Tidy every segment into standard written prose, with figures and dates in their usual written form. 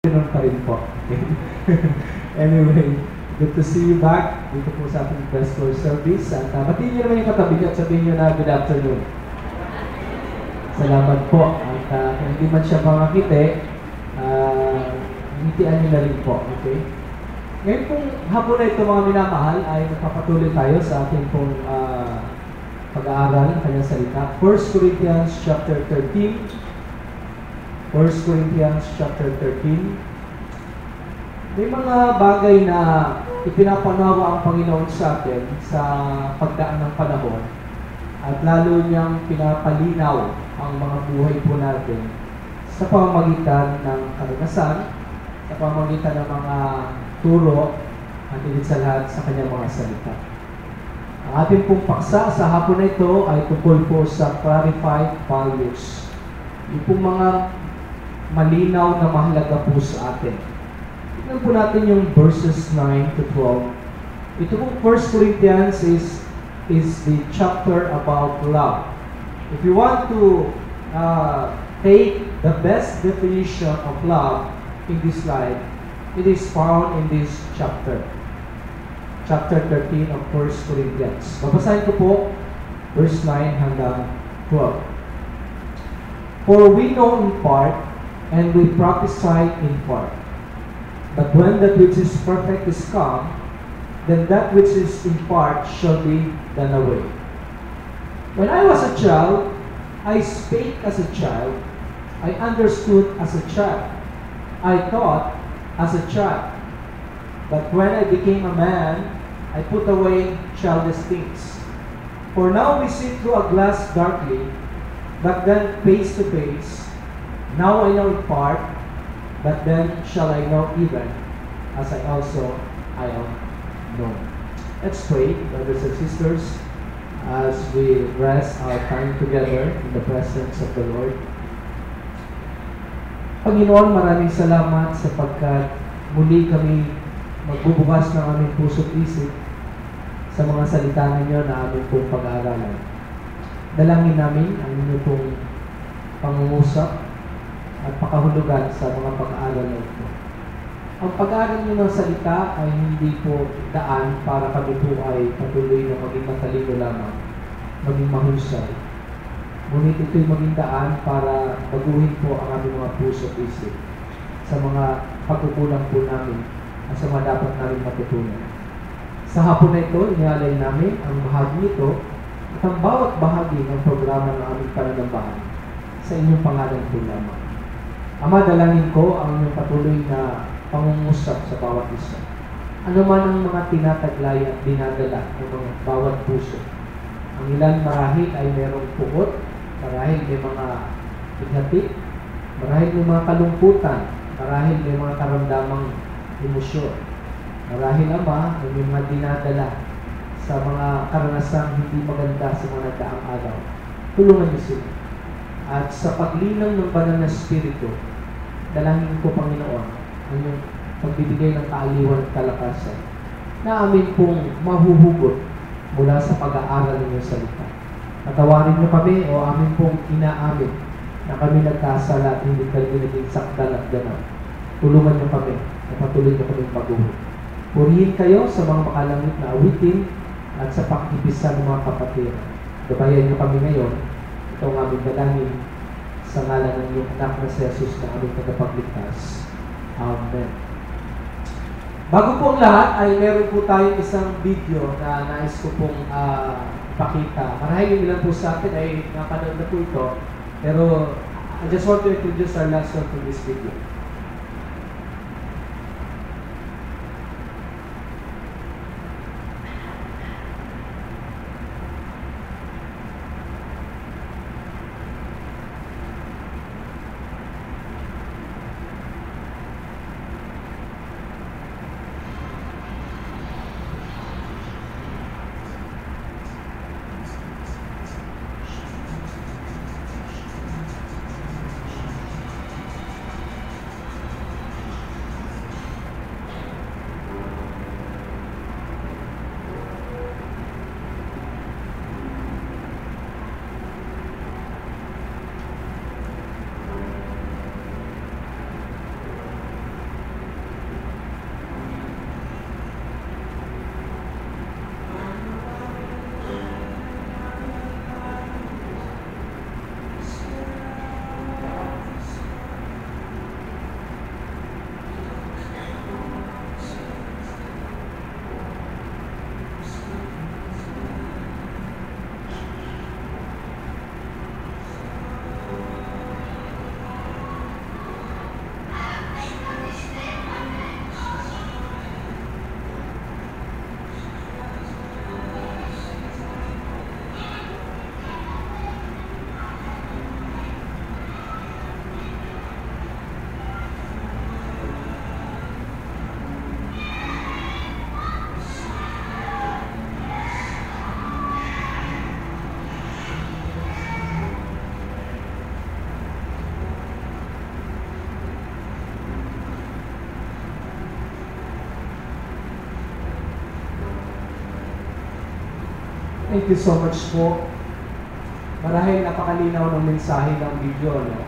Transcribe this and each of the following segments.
Ganun pa rin po. Anyway, good to see you back dito po sa ating Best Lord Service. At batiin niyo naman yung katabi niyo at sabihin niyo na good afternoon. Salamat po. At kung hindi man siya makakite, ngitian niyo na rin po. Okay? Ngayon pong hapon na ito mga minamahal ay magpapatuloy tayo sa ating pong pag-aaral ng kanyang salita. 1 Corinthians chapter 13. 1 Corinthians chapter 13. May mga bagay na ipinapanawa ang Panginoon sa atin sa pagdaan ng panahon at lalo niyang pinapalinaw ang mga buhay po natin sa pamamagitan ng karanasan, sa pamamagitan ng mga turo at higit sa lahat sa kanyang mga salita. Ang ating pong paksa sa hapon na ito ay tungkol po sa clarified values. Yung pong mga malinaw na mahalaga po sa atin. Tignan po natin yung verses 9 to 12. Ito pong 1 Corinthians is the chapter about love. If you want to take the best definition of love in this life, it is found in this chapter. Chapter 13 of 1 Corinthians. Babasahin ko po verse 9 hanggang 12. For we know in part, and we prophesy in part. But when that which is perfect is come, then that which is in part shall be done away. When I was a child, I spake as a child, I understood as a child, I thought as a child. But when I became a man, I put away childish things. For now we see through a glass darkly, but then face to face. Now I know in part, but then shall I know even, as I am known. Let's pray, brothers and sisters, as we rest our time together in the presence of the Lord. Panginoon, maraming salamat sapagkat muli kami magbubukas ng aming puso't isip sa mga salita ninyo na aming pong pag-aaralan. Dalangin namin ang inyong pong pangungusap at pakahulugan sa mga pag-aaral na ito. Ang pag-aaral ng salita ay hindi po daan para kami po ay patuloy na maging matalino lamang, maging mahusay. Ngunit ito'y maging daan para baguhin po ang aming mga puso at isip sa mga pagkukulang po namin at sa mga dapat namin matutunan. Sa hapon na ito, inialay namin ang bahagi ito at ang bawat bahagi ng programa ng aming pananambahan sa inyong pangalan po lamang. Ama, dalangin ko ang inyong patuloy na pangungusap sa bawat isa. Ano man ang mga tinataglay at dinadala ng mga bawat puso. Ang ilan marahil ay merong puot, marahil may mga bighati, marahil may mga kalungkutan, marahil may mga karamdamang emosyon. Marahil, Ama, ay may mga dinadala sa mga karanasang hindi maganda sa mga nagdaang araw. Tulungan niyo sila. At sa paglinang ng banal na Espiritu, dalangin ko, Panginoon, ang iyong pagbibigay ng kaaliwan at kalakasan na amin pong mahuhugot mula sa pag-aaral ng iyong salita. Patawarin niyo kami o amin pong inaamin na kami nagkasala at hindi kami naging sakdal at ganap. Tulungan niyo kami na patuloy niyo kami maguhot. Purihin kayo sa mga makalangit na awitin at sa pakikipisan ng mga kapatiran. Gabayan niyo kami ngayon. Ito ang aming dalangin sa ngalan ng iyong anak na si Jesus na aming tagapagligtas. Amen. Bago po ang lahat ay meron po tayong isang video na nais ko pong ipakita. Marahil yung ilan po sa atin ay napanood na po ito. Pero I just want to introduce our last one to this video. Thank you so much po. Marahil napakalinaw ng mensahe ng video, no?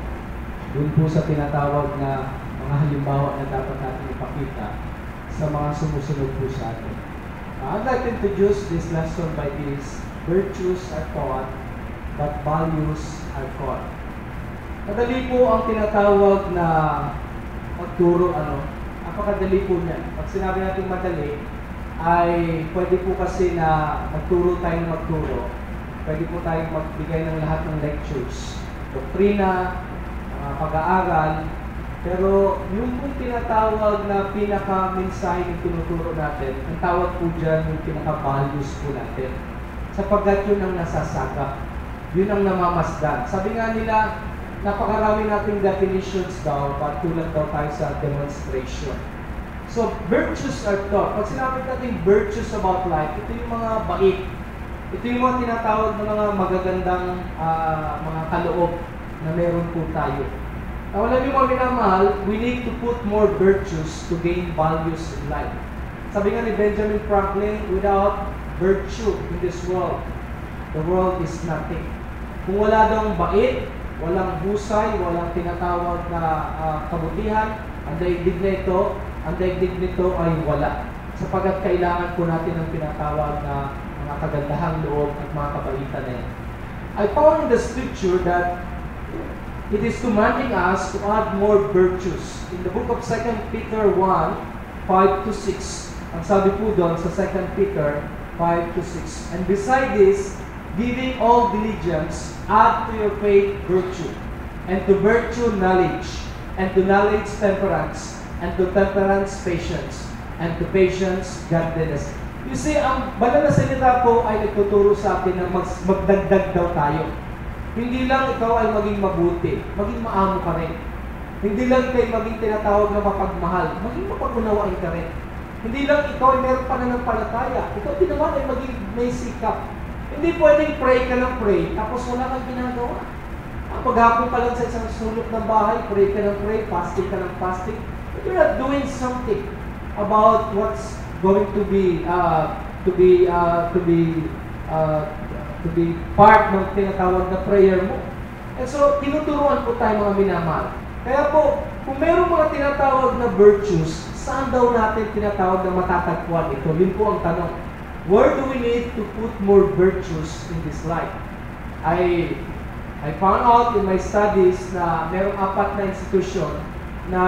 Doon po sa tinatawag na mga halimbawa na dapat natin ipakita sa mga sumusunod po sa atin. I'd like to introduce this lesson by this: virtues are taught, but values are caught. Madali po ang tinatawag na magturo, napakadali po niyan. Pag sinabi natin madali, ay pwede po kasi na magturo tayo ng magturo. Pwede po tayong magbigay ng lahat ng lectures, doktrina, pag-aaral, pero yung pong tinatawag na pinaka-mensahe ng tinuturo natin, ang tawag po dyan yung pinaka-values po natin. Sapagkat yun ang nasasagap, yun ang namamasdan. Sabi nga nila, napakarami nating definitions daw, patulad daw tayo sa demonstration. So, virtues are taught. Pag sinabi natin virtues about life, ito yung mga bait. Ito yung mga tinatawag na mga magagandang mga kaloob na meron po tayo. Now, alam niyo mga minamahal, we need to put more virtues to gain values in life. Sabi nga ni Benjamin Franklin, without virtue in this world, the world is nothing. Kung wala daw bait, walang husay, walang tinatawag na kabutihan, ang daigdig nito ay wala. Sapagat kailangan po natin ng tinatawag na mga kagandahang loob at mga kabaitan na yan. I found in the scripture that it is commanding us to add more virtues. In the book of 2 Peter 1, 5-6, ang sabi po doon sa 2 Peter 5-6, and beside this, giving all diligence, add to your faith virtue, and to virtue knowledge, and to knowledge temperance, and to temperance patience, and to patience godliness. You see, ang banal na salita po ay nagtuturo sa atin na magdagdag daw tayo. Hindi lang ikaw ay maging mabuti, maging maamo ka rin. Hindi lang kayo maging tinatawag na mapagmahal, maging mapag-unawain ka rin. Hindi lang ikaw ay meron pananampalataya, ikaw din naman ay maging may sikap. Hindi pwedeng pray ka ng pray, tapos wala kang ginagawa. Paghapon ka lang sa isang sulok ng bahay, pray ka ng pray, fasting ka ng fasting, but you're not doing something about what's going to be part ng tinatawag na prayer mo. And so, tinuturuan po tayo mga minamahal. Kaya po, kung mayroong mga tinatawag na virtues, saan daw natin tinatawag na matatagpuan ito? Yun po ang tanong. Where do we need to put more virtues in this life? I found out in my studies na mayroong 4 na institusyon na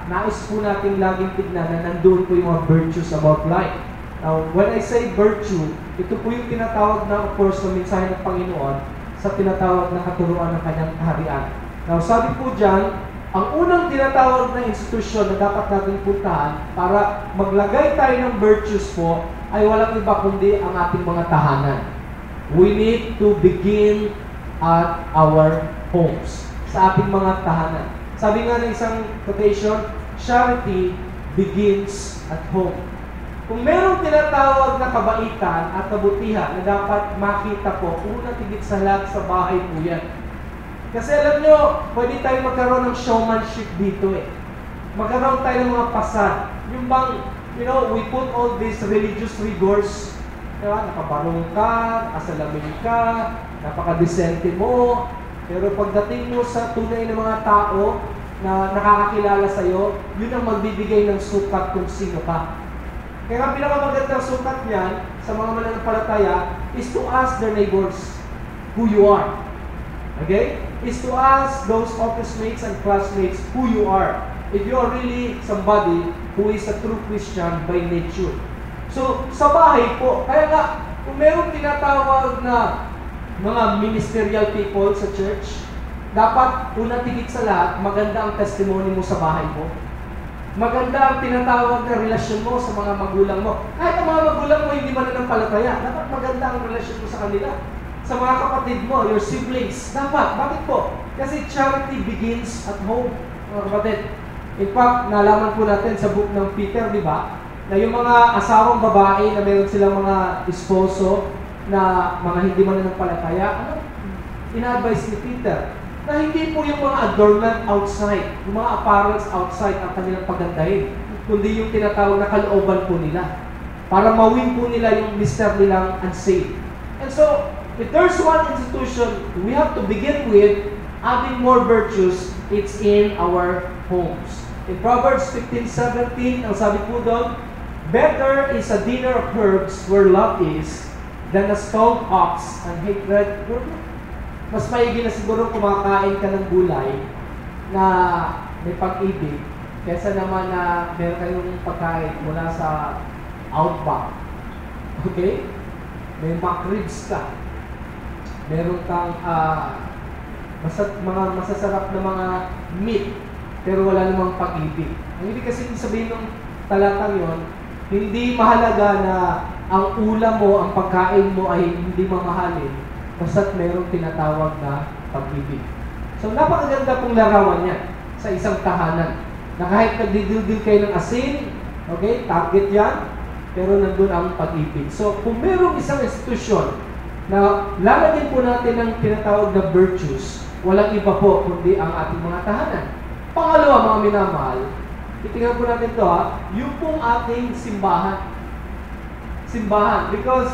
nais po natin laging tignan na nandun po yung mga virtues about life. Now, when I say virtue, ito po yung tinatawag na, of course, na mensahe ng Panginoon sa tinatawag na katuruan ng kanyang kaharian. Now, sabi po dyan, ang unang tinatawag na institusyon na dapat natin puntahan para maglagay tayo ng virtues po ay walang iba kundi ang ating mga tahanan. We need to begin at our homes, sa ating mga tahanan. Sabi nga ng isang quotation, charity begins at home. Kung merong tinatawag na kabaitan at kabutihan na dapat makita po, unang tigit sa lahat sa bahay po yan. Kasi alam nyo, pwede tayo magkaroon ng showmanship dito eh. Magkaroon tayo ng mga pasad. Yung bang, we put all these religious rigors, diba? Nakabarong ka, nakasalamin ka, napakadesente mo, pero pagdating mo sa tunay ng mga tao na nakakakilala sa'yo, yun ang magbibigay ng sukat kung sino ka. Kaya ang pinakamagandang sukat niyan sa mga mananampalataya is to ask their neighbors who you are. Okay? Is to ask those office mates and classmates who you are. If you are really somebody who is a true Christian by nature. So, sa bahay po, kaya nga, kung mayroong tinatawag na mga ministerial people sa church, dapat unang tigit sa lahat, maganda ang testimony mo sa bahay mo. Maganda ang tinatawag na relasyon mo sa mga magulang mo. Kahit ang mga magulang mo hindi mananampalataya, dapat maganda ang relasyon mo sa kanila. Sa mga kapatid mo, your siblings, dapat. Bakit po? Kasi charity begins at home, mga kapatid. In fact, nalaman po natin sa book ng Peter, di ba? Na yung mga asawang babae na meron silang mga esposo na mga hindi mananampalataya, ina-advise ni Peter na hindi po yung mga adornment outside, yung mga apparels outside ang kanilang pagandahin, kundi yung tinatawag na kalooban po nila para mawin po nila yung mister nilang unsaved. And so, if there's one institution we have to begin with adding more virtues, it's in our homes. In Proverbs 15:17, ang sabi po doon, better is a dinner of herbs where love is than a stalled ox and hatred. Mas maigi na siguro kumakain ka ng gulay na may pag-ibig kesa naman na meron kayong pagkain mula sa Outback. Okay? May McRibs ka. Meron kang mga masasarap na mga meat, pero wala namang pag-ibig. Ang ibig kasi sabihin ng talatang yon, hindi mahalaga na ang ulam mo, ang pagkain mo ay hindi mamahalin, basta't merong tinatawag na pag-ibig. So napakaganda pong larawan yan sa isang tahanan, na kahit nagdidildil kayo ng asin, okay, target yan, pero nandun ang pag-ibig. So kung merong isang institusyon na lalagyan po natin ng tinatawag na virtues, walang iba po kundi ang ating mga tahanan. Pangalawa, mga minamahal, titingnan po natin ito yung pong ating simbahan. Simbahan, because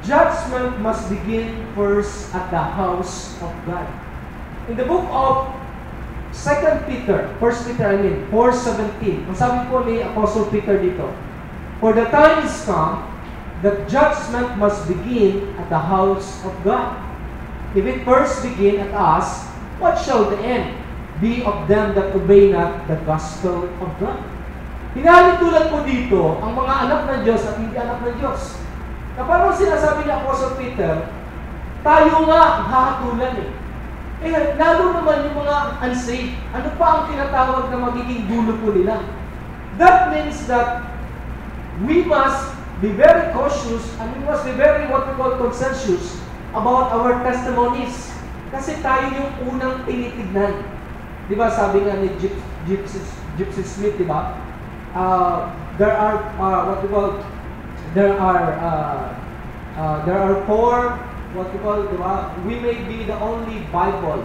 judgment must begin first at the house of God. In the book of 2 Peter, 1 Peter, 4:17, ang sabi po ni Apostle Peter dito, for the time is come that judgment must begin at the house of God. If it first begin at us, what shall the end be of them that obey not the gospel of God? Hinahalitulad po dito ang mga anak ng Diyos at hindi anak ng Diyos. Na parang sinasabi ni Apostle Peter, tayo nga ang hahatulan lalo naman yung mga unsaved. Ano pa ang tinatawag na magiging dulo po nila? That means that we must be very cautious and we must be very what we call conscientious about our testimonies. Kasi tayo yung unang tinitignan. Di ba sabi nga ni Gypsy Smith, di ba? There are four what we call, di ba? We may be the only Bible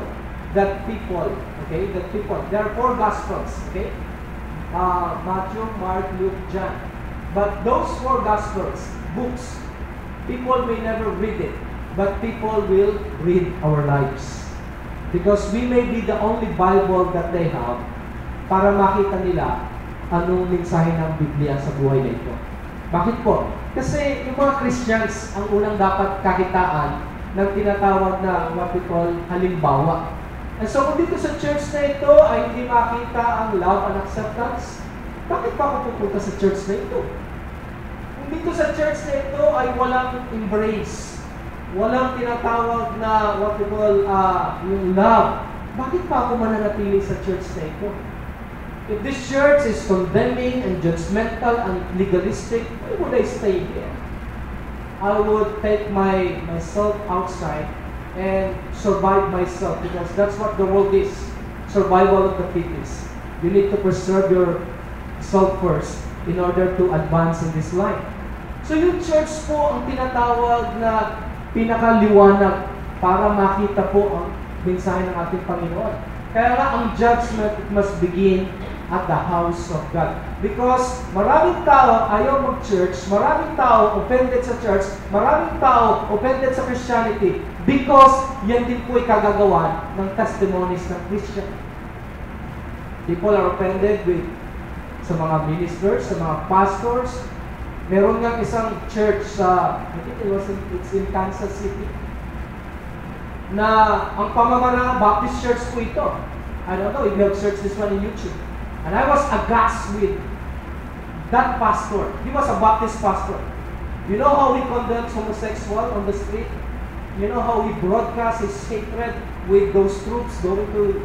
that people, there are four Gospels, okay? Matthew, Mark, Luke, John. But those four Gospels, books, people may never read it, but people will read our lives. Because we may be the only Bible that they have para makita nila anong mensahe ng Biblia sa buhay na ito. Bakit po? Kasi yung mga Christians ang unang dapat kakitaan ng tinatawag na what we call halimbawa. And so kung dito sa church na ito ay hindi makita ang love and acceptance, bakit pa ako pupunta sa church na ito? Kung dito sa church na ito ay walang embrace, walang tinatawag na what we call yung love, bakit pa ako mananatili sa church na ito? If this church is condemning and judgmental and legalistic, why would I stay here? I would take myself outside and survive myself, because that's what the world is. Survival of the fittest. You need to preserve yourself first in order to advance in this life. So yung church po ang tinatawag na pinakaliwanag para makita po ang mensahe ng ating Panginoon. Kaya nga ang judgment must begin at the house of God. Because maraming tao ayaw mag-church, maraming tao offended sa church, maraming tao offended sa Christianity, because yan din po ikagagawa ng testimonies ng Christian. People are offended sa mga ministers, sa mga pastors. Meron nga isang church sa, I think it's in Kansas City, na ang pamamaraan, Baptist church po ito. I don't know if you have searched this one in YouTube. And I was aghast with that pastor. He was a Baptist pastor. You know how he condemns homosexual on the street? You know how he broadcasts his hatred with those troops going to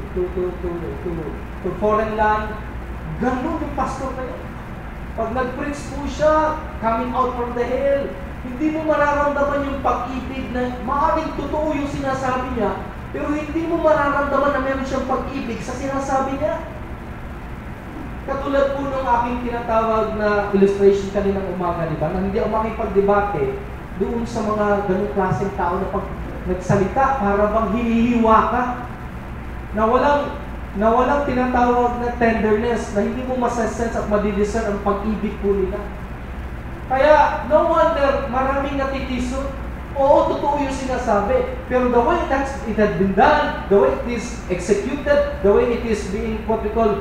foreign land? Ganun yung pastor na yun. Pag nag-preach po siya, coming out from the hell, hindi mo mararamdaman yung pag-ibig na maaaring totoo yung sinasabi niya, pero hindi mo mararamdaman na meron siyang pag-ibig sa sinasabi niya. Katulad po ng aking tinatawag na illustration kaninang umaga, di ba? Na hindi ako makipag-debate doon sa mga ganung klaseng tao na pag nagsalita, para bang hinihiwa ka. Na walang tinatawag na tenderness, na hindi mo masasense at madidiscern ang pag-ibig po nila. Kaya, no wonder, maraming natitisod. Oo, totoo yung sinasabi. Pero the way it had been done, the way it is executed, the way it is being what we call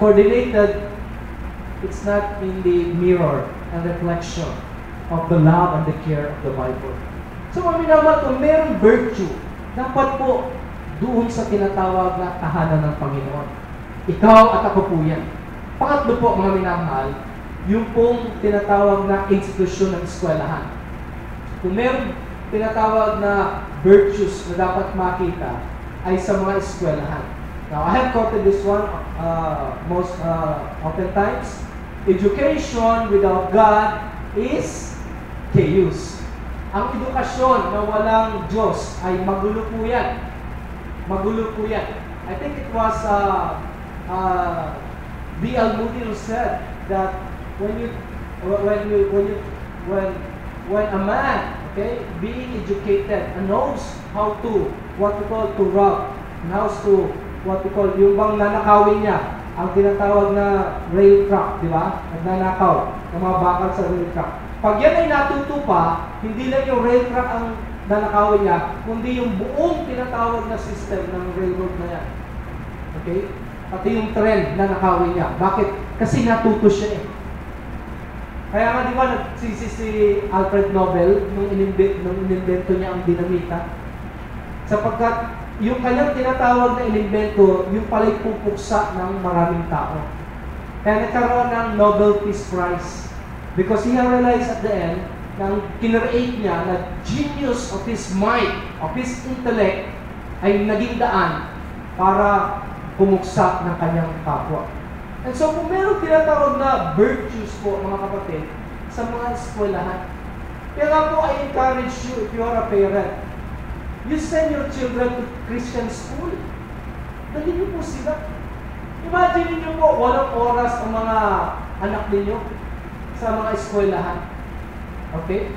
coordinated, it's not in the mirror and reflection of the love and the care of the Bible. So, mga minamahal, kung mayroong virtue, dapat po doon sa tinatawag na tahanan ng Panginoon. Ikaw at ako po yan. Pangatlo po, mga minamahal, yung pong tinatawag na institusyon ng eskwelahan. Kung mayroong tinatawag na virtues na dapat makita, ay sa mga eskwelahan. Now, I have quoted this one most oftentimes. Education without God is chaos. Ang edukasyon na walang Diyos ay magulo po yan. Magulo po yan. I think it was D.L. Moody who said that when a man, okay, being educated and knows how to, what we call to rob, and knows to, what we call, yung bang nanakawin niya, ang tinatawag na rail truck, di ba? Nagnanakaw ng mga bakal sa rail truck. Pag yan ay natuto pa, hindi lang yung rail truck ang nanakawin niya, kundi yung buong tinatawag na system ng railroad na yan. Okay? Pati yung tren na nakawin niya. Bakit? Kasi natuto siya eh. Kaya nga di ba nagsisi si Alfred Nobel nung inimbento niya ang dinamita? Sapagkat yung kanyang tinatawag na inimbento, yung pala'y pupuksa ng maraming tao. Kaya nagkaroon ng Nobel Peace Prize. Because he realized at the end na ang kinreate niya na genius of his mind, of his intellect, ay naging daan para pumuksa ng kanyang kapwa. And so kung meron tinatawag na virtues po, mga kapatid, sa mga eskwelahan, kaya nga po I encourage you, if you are a parent, you send your children to Christian school. Dali niyo po sila. Imagine niyo po, walang oras ang mga anak ninyo sa mga eskwelahan. Okay?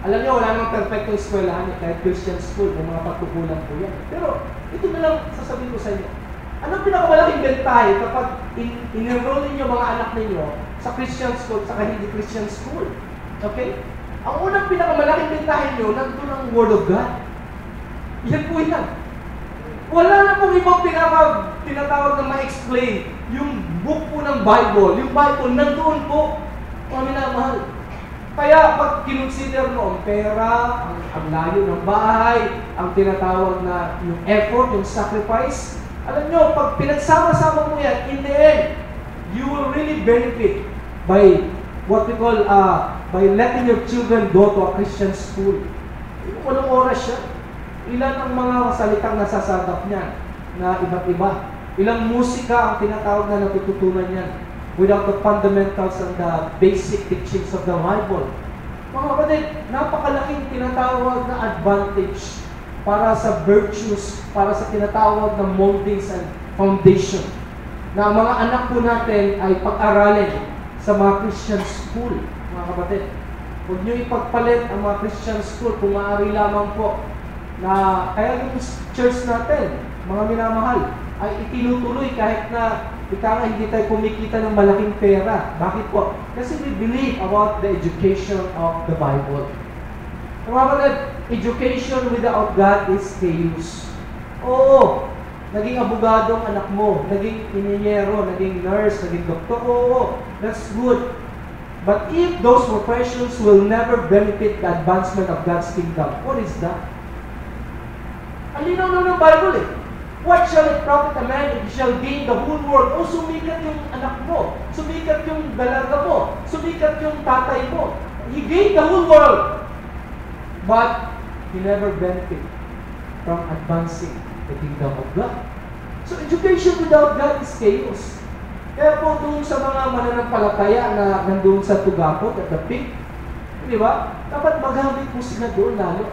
Alam niyo, wala namang perfectong eskwelahan kahit Christian school, may mga pagkukulang po yan. Pero ito na lang sasabihin ko sa inyo. Anong pinakamalaking bentahe kapag in-enroll ninyo mga anak ninyo sa Christian school sa hindi Christian school? Okay? Ang unang pinakamalaking bentahe nyo, nandun ang Word of God. Yan po yan. Wala na pong ibang tinatawag na ma-explain. Yung book po ng Bible, yung Bible, nandoon po. Ang minamahal. Kaya pag kinonsider mo ang pera, ang layo ng bahay, ang tinatawag na yung effort, yung sacrifice, alam nyo, pag pinagsama-sama mo yan, in the end, you will really benefit by what we call, by letting your children go to a Christian school. Walang oras siya. Ilan ang mga salitang nasasagap niyan na iba't iba. Ilang musika ang tinatawag na natututunan niyan without the fundamentals and the basic teachings of the Bible. Mga kapatid, napakalaking tinatawag na advantage para sa virtues, para sa tinatawag na moldings and foundation na ang mga anak po natin ay pag-aralin sa mga Christian school, mga kapatid. Huwag nyo ipagpalit ang mga Christian school kung maaari lamang po na kaya yung church natin, mga minamahal, ay itinutuloy kahit na hindi tayo kumikita ng malaking pera. Bakit po? Kasi we believe about the education of the Bible. Mga kapatid, education without God is chaos. Oo, naging abogado ang anak mo, naging inhinyero, naging nurse, naging doktor. Oo, that's good. But if those professions will never benefit the advancement of God's kingdom, what is that? Ang linaw ng Bible eh. What shall it profit a man if he shall gain the whole world? O sumikat yung anak mo, sumikat yung dalaga mo, sumikat yung tatay mo. He gained the whole world. But he never benefit from advancing the kingdom of God. So education without God is chaos. Kaya po doon sa mga mananampalataya na nandun sa Tugapot at the Peak, di ba? Dapat magamit po sila doon lalo.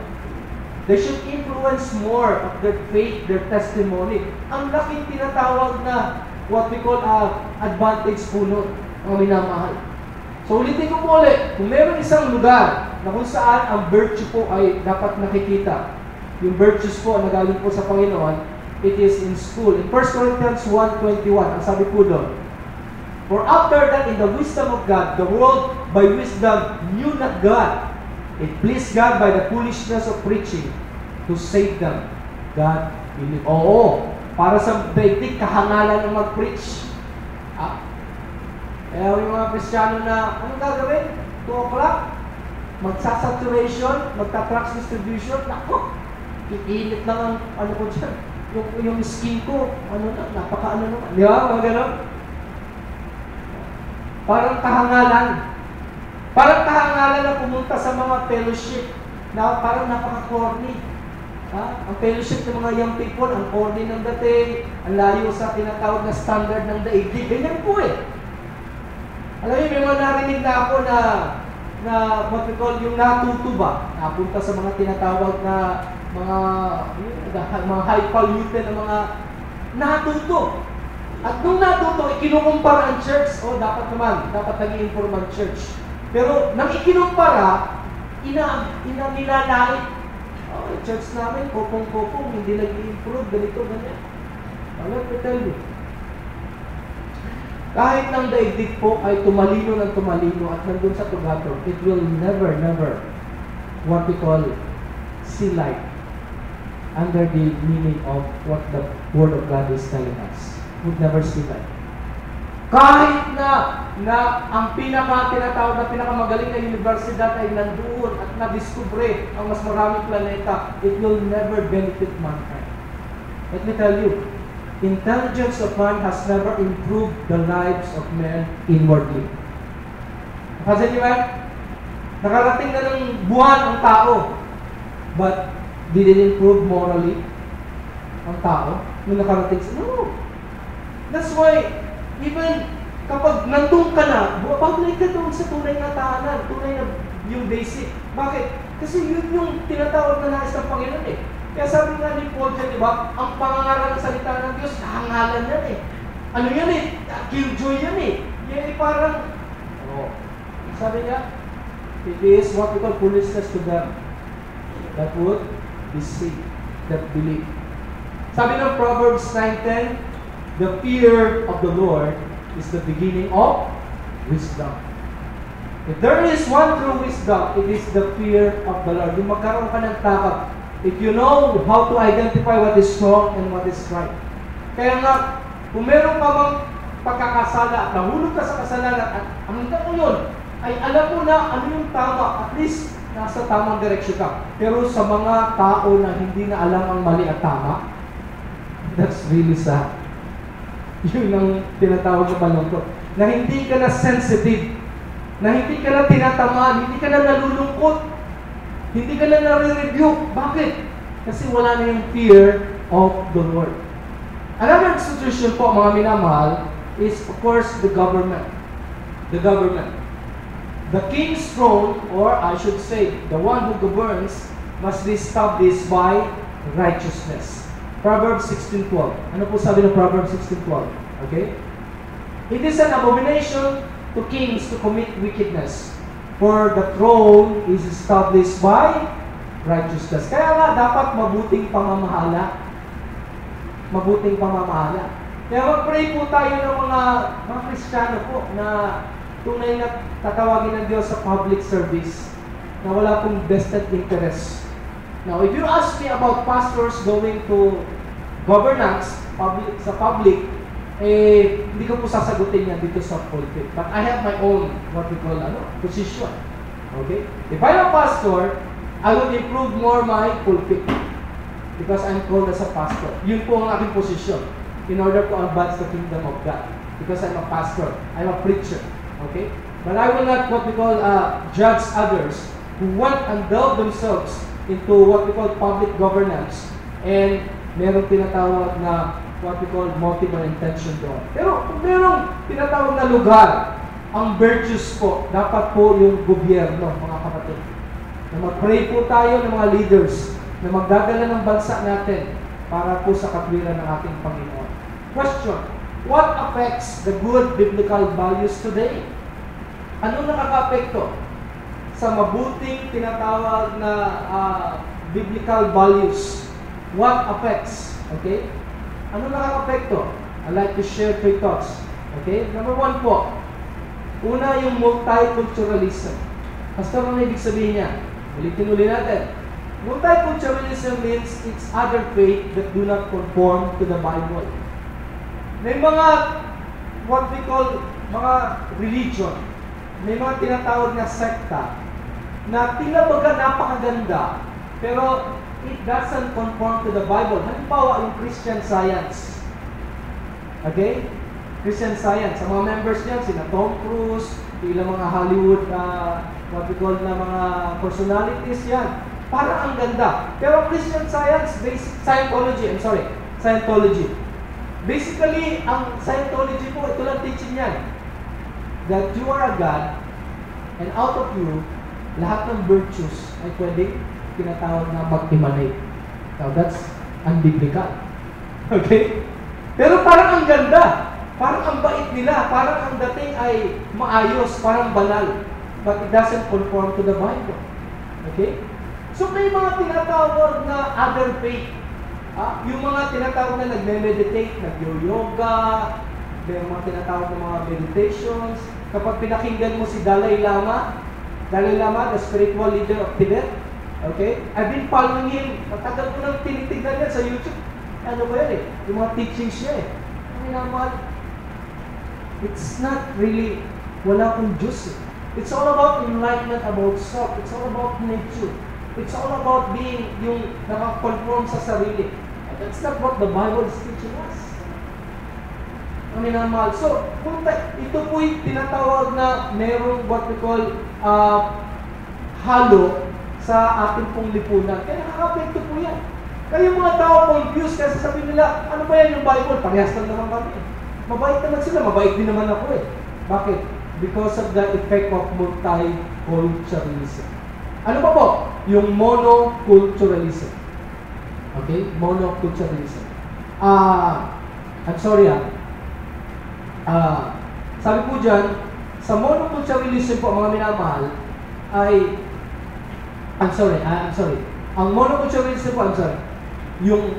They should influence more of their faith, their testimony. Ang laking tinatawag na what we call advantage po nun, mga minamahal. So ulitin ko po ulit, kung meron isang lugar na kung saan ang virtue po ay dapat nakikita, yung virtues po na galing po sa Panginoon, it is in school. In 1 Corinthians 1:21, ang sabi po doon, for after that in the wisdom of God, the world by wisdom knew not God. It pleased God by the foolishness of preaching to save them. God believed. Oo, para sa daigdig, kahangalan ng mag-preach. Kaya yung mga Kristiyano na, anong gagawin? 2 o'clock? Magsasaturation? Magta-tracks distribution? Nako! Iinit lang ang, ko dyan. Yung skin ko, napaka-ano naman. Di ba? Mga gano'n? Parang kahangalan. Parang kahangalan na pumunta sa mga fellowship na parang napaka-corny. Ang fellowship ng mga young people, ang corny ng dating, ang layo sa tinatawag na standard ng daigdig. Ganyan po eh. Alam niyo, may mga narinig na ako na what we call yung natuto ba? Napunta sa mga tinatawag na mga highfalutin na mga natuto. At nung natuto, ikinukumpara ang church. Dapat nag-i-inform ang church. Pero nang ikinumpara, nilalait. Church namin, kopong-kopong, hindi nag-i-improve, ganito, ganyan. Let me tell you. Kahit ng daigdig po ay tumalino ng tumalino at nandun sa tugatog, it will never, what we call, see light under the meaning of what the Word of God is telling us. Would never see light. Kahit na ang tinatawag na pinakamagaling na universidad ay nandoon at nadiskubre ang mas maraming planeta, it will never benefit mankind. Let me tell you, intelligence of man has never improved the lives of men inwardly. Kasi di ba? Nakarating na ng buwan ang tao, but did it improve morally ang tao nung nakarating sa... No! That's why, even kapag nandun ka na, babalik ka doon sa tunay na tahanan, tunay na yung basic. Bakit? Kasi yun yung tinatawag na nais ng Panginoon eh. Kaya sabi nga ni Paul dyan, di ba? Ang pangangaral ng salita ng Diyos, kahangalan yan eh. Ano yan eh? Killjoy yan eh. Yan eh parang, sabi niya, it is what we call foolishness to them that would be saved, that believe. Sabi ng Proverbs 9:10, the fear of the Lord is the beginning of wisdom. If there is one true wisdom, it is the fear of the Lord. Yung magkaroon ka ng takot. If you know how to identify what is wrong and what is right. Kaya nga, kung meron ka mang pagkakasala at nahulog ka sa kasalanan at hanggang ngayon ay alam mo na ano yung tama, at least nasa tamang direksyon ka. Pero sa mga tao na hindi na alam ang mali at tama, that's really sad. Yun ang tinatawag sa malungkot. Na hindi ka na sensitive, na hindi ka na tinatamaan, hindi ka na nalulungkot, hindi ka na nare-review. Bakit? Kasi wala na yung fear of the Lord. Another institution po, mga minamahal, is of course the government. The government. The king's throne, or I should say, the one who governs, must be established by righteousness. Proverbs 16:12. Ano po sabi ng Proverbs 16:12? Okay? It is an abomination to kings to commit wickedness, for the throne is established by righteousness. Kaya nga, dapat mabuting pamamahala. Mabuting pamamahala. Kaya mag-pray po tayo ng mga Kristiyano po na tunay na tatawagin ng Diyos sa public service na wala pong vested interest. Now, if you ask me about pastors going to governance sa public, hindi ko po sasagutin yan dito sa pulpit. But I have my own, what we call, position. Okay? If I'm a pastor, I would improve more my pulpit because I'm called as a pastor. Yun po ang aking position in order to advance the kingdom of God. Because I'm a pastor, I'm a preacher. Okay? But I will not, what we call, judge others who want and delve themselves into what we call public governance, and merong tinatawag na what we call motive or intention doon. Pero kung merong tinatawag na lugar, ang virtues po, dapat po yung gobyerno, mga kapatid. Na mag-pray po tayo ng mga leaders na magdadala ng bansa natin para po sa katwiran ng ating Panginoon. Question: what affects the good biblical values today? Ano nakaka-apekto sa mabuting tinatawag na biblical values? What affects? Okay? Ano nakaka-apekto? I'd like to share 3 thoughts. Okay? Number 1 po. Una, yung multiculturalism. Pastor, ano ibig sabihin niya? Ulitin uli natin. Multiculturalism means it's other faith that do not conform to the Bible. May mga, what we call, mga religion, may mga tinatawag na sekta, na tila baga napakaganda, pero it doesn't conform to the Bible. Halimbawa, yung Christian Science. Okay? Christian Science. Ang mga members niyan, sina Tom Cruise, ilang mga Hollywood, what we call na mga personalities yan. Parang ang ganda. Pero Christian Science, Scientology. Basically, ang Scientology po, ito lang teaching yan. That you are a God, and out of you, lahat ng virtues ay pwedeng tinatawag na mag-emanate. Now, that's unbiblical. Okay? Pero parang ang ganda. Parang ang bait nila. Parang ang dating ay maayos. Parang banal. But it doesn't conform to the Bible. Okay? So, may mga tinatawag na other faith. Yung mga tinatawag na nagme-meditate, nag-yoga, may mga tinatawag na mga meditations. Kapag pinakinggan mo si Dalai Lama, the spiritual leader of Tibet, okay? I've been following him. Matagal ko nang tinitignan yan sa YouTube. Ano ba yan eh? Yung mga teachings niya eh. It's not really, wala kong Diyos eh. It's all about enlightenment about self. It's all about nature. It's all about being yung nakakonform sa sarili. And that's not what the Bible is teaching us. Minamahal. So, ito po'y tinatawag na merong what we call halo sa ating pong lipunan. Kaya nakaka-apekto po yan. Kaya yung mga tao confused kasi sabihin nila, ano ba yan yung Bible? Parehas lang naman kami. Mabait naman sila, mabait din naman ako eh. Bakit? Because of the effect of multiculturalism. Ano pa po? Yung monoculturalism. Okay? Monoculturalism. I'm sorry sabi po dyan, sa monoculturalism po, mga minamahal, ay, I'm sorry. Ang monoculturalism po, yung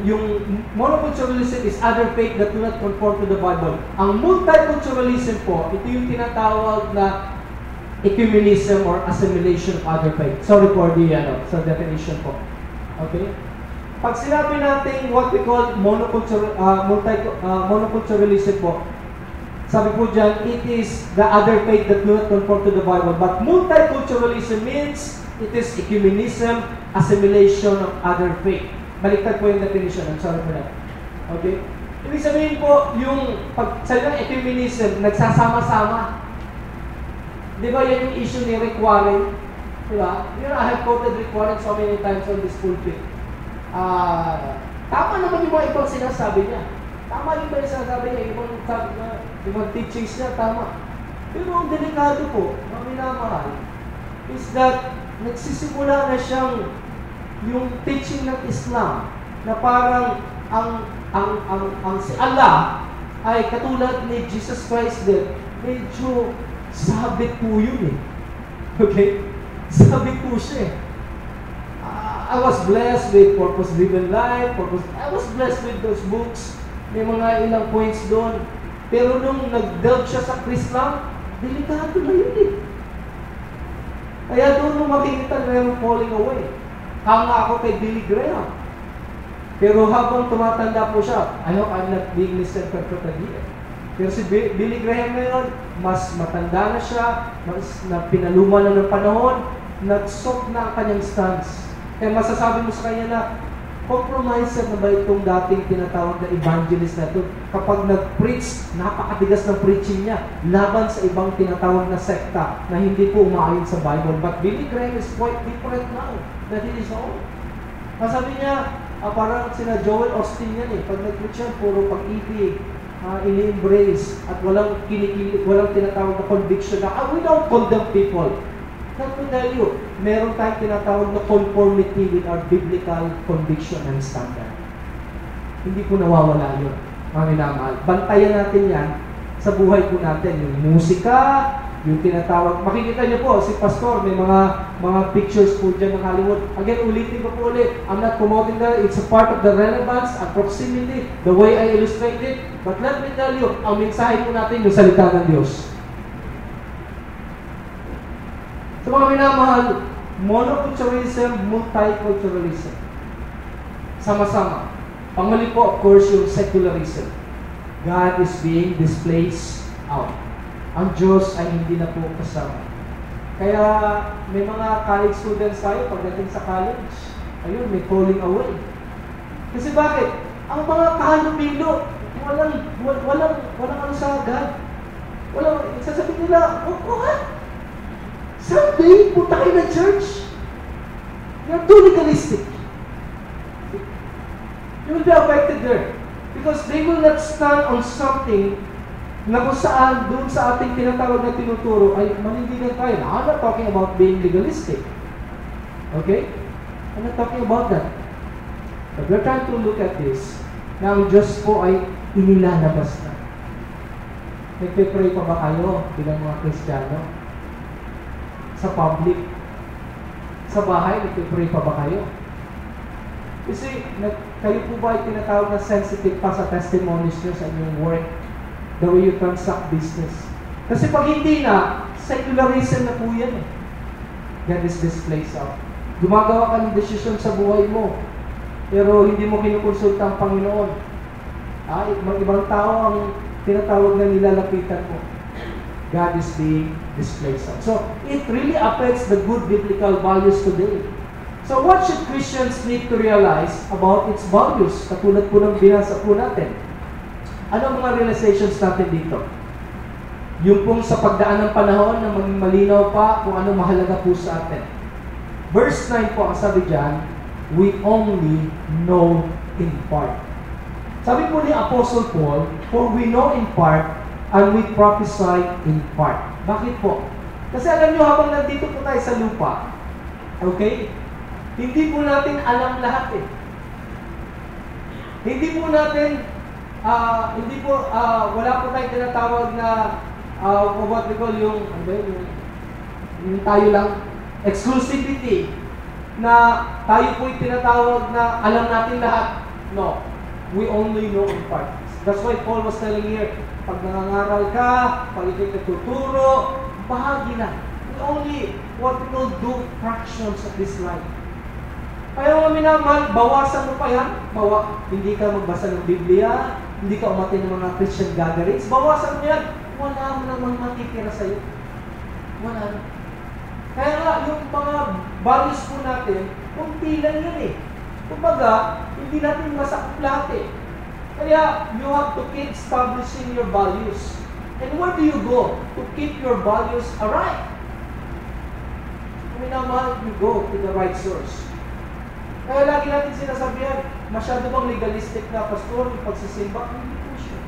monoculturalism is other faith that do not conform to the Bible. Ang multiculturalism po, ito yung tinatawag na ecumenism or assimilation of other faith. Sorry for the sa definition po. Okay? Pag sinabi natin what we call monoculturalism po, sabi po dyan, it is the other faith that do not conform to the Bible. But multiculturalism means it is ecumenism, assimilation of other faith. Baliktad po yung definition. I'm sorry for that. Okay? Ibig sabihin po, yung pag sa ecumenism, nagsasama-sama. Di ba yan yung issue ni Rick Warren? Di ba? You know, I have quoted Rick Warren so many times on this pulpit. Tama naman yung mga ibang sinasabi niya. Tama yung mga sinasabi niya, ibang teachings niya, tama. Pero ang delikado po, ang minamahal, is that nagsisimula na siyang yung teaching ng Islam na parang ang si Allah ay katulad ni Jesus Christ din, medyo sabit po yun eh. Okay? Sabit po siya eh. I was blessed with Purpose-Driven Life, I was blessed with those books. May mga ilang points doon. Pero nung nag-delve siya sa Islam, delikado na yun eh. Kaya doon nung makikita na yung falling away. Hanga ako kay Billy Graham. Pero habang tumatanda po siya, I hope I'm not being misinterpreted here. Pero si Billy Graham ngayon, mas matanda na siya, mas pinaluma na ng panahon, nag-soft na ang kanyang stance. Kaya masasabi mo sa kanya na, compromiser na ba itong dating tinatawag na evangelist na ito? Kapag nag-preach, napakatigas ng preaching niya laban sa ibang tinatawag na sekta na hindi po umaayon sa Bible. But Billy Graham is quite different now than he is old. Masabi niya, parang sina Joel Austin yan eh. Pag nag-preach yan, puro pag-ibig, ini-embrace, at walang tinatawag na conviction na, we don't condemn people. Let me tell you, meron tayong tinatawag na conformity with our biblical conviction and standard. Hindi po nawawala yun, mga minamahal. Bantayan natin yan sa buhay po natin. Yung musika, yung tinatawag. Makikita niyo po, si Pastor, may mga pictures po dyan ng Hollywood. Again, ulitin ko po ulit. I'm not promoting that. It's a part of the relevance and proximity, the way I illustrate it. But let me tell you, ang mensahe po natin yung salita ng Diyos. Sa mga minamahal, Monoculturalism, multiculturalism. Sama-sama. Panghuli po, of course, yung secularism. God is being displaced out. Ang Diyos ay hindi na po kasama. Kaya may mga college students tayo pagdating sa college, ayun, may falling away. Kasi bakit? Ang mga kahalubilo, walang ano sa God. Sasabihin nila, what? Sunday, punta kayo ng church. You're too legalistic. You will be affected there. Because they will not stand on something na kung saan, doon sa ating tinatawag na tinuturo, ay manindigan tayo. Now, I'm not talking about being legalistic. Okay? I'm not talking about that. But we're trying to look at this, na ang Diyos po ay inilalabas na. Nagpe-pray pa ba kayo bilang mga Kristiyano? Sa public? Sa bahay, nagpe-pray pa ba kayo? Kasi, kayo po ba ay tinatawag na sensitive pa sa testimonies nyo sa inyong work? The way you transact business. Kasi pag hindi na, secularism na po yan eh. God is displaced out. Gumagawa ka ng desisyon sa buhay mo, pero hindi mo kinukonsulta ang Panginoon. Ibang tao ang tinatawag na nilalapitan mo. God is being displaced out. So, it really affects the good biblical values today. So, what should Christians need to realize about its values? Katulad po ng binasa po natin. Ano ang mga realizations natin dito? Yung pong sa pagdaan ng panahon na maging malinaw pa kung ano mahalaga po sa atin. Verse 9 po, ang sabi dyan, we only know in part. Sabi po ni Apostle Paul, for we know in part and we prophesy in part. Bakit po? Kasi alam nyo, habang nandito po tayo sa lupa, okay, hindi po natin alam lahat eh. Hindi po natin wala po tayong tinatawag na what we call yung tayo lang exclusivity na tayo po'y tinatawag na alam natin lahat. No, we only know in part. That's why Paul was telling here, pag nangangaral ka, pag ikay natuturo, bahagi na. We only what we call do fractions of this life. Kaya mga minamahal, bawasan mo pa yan. Hindi ka magbasa ng Biblia, hindi ka umatin ng mga Christian gatherings, bawasan mo yan. Wala mo namang matitira sa'yo. Wala na. Kaya nga, yung mga values po natin, kunti lang yan eh. Kumbaga, hindi natin masakop lahat eh. Kaya, you have to keep establishing your values. And where do you go to keep your values aright? Minamahal, you go to the right source. Kaya lagi natin sinasabihan, masyado bang legalistic na pastor yung pagsisimba? Hindi po siya.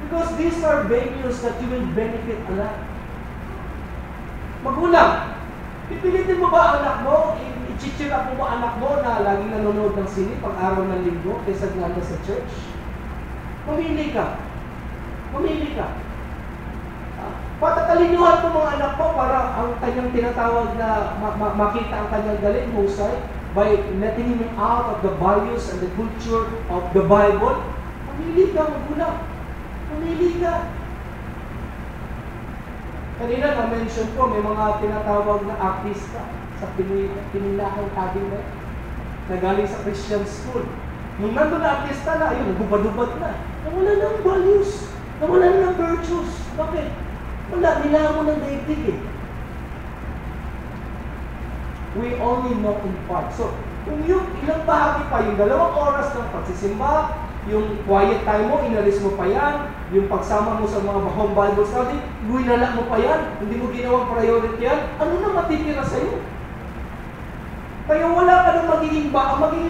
Because these are venues that you will benefit a lot. Magulang, pipilitin mo ba anak mo, i-cheer up mo ba anak mo na laging nanonood ng sine pag-araw ng linggo kaysa ganda sa church? Mamili ka. Mamili ka. Patatalinohan mo mga anak mo para ang kanyang tinatawag na makita ang kanyang galing, husay, by letting him out of the values and the culture of the Bible. Mamili ka, magulang. Mamili ka. Kanina na-mention ko, may mga tinatawag na artista sa pininakang cabinet na galing sa Christian school. Nung nandun na artista na, ayun, gubad-ubad na. Nawala na ang values. Nawala na ang virtues. Bakit? Wala, nilamon ng daigdig eh. We only know in part. So, kung yung ilang bahagi pa, yung 2 oras ng pagsisimba, yung quiet time mo, inalis mo pa yan, yung pagsama mo sa mga home Bible study, winala mo pa yan, hindi mo ginawang priority yan, ano na matitira sa'yo? Kaya wala ka nang magiging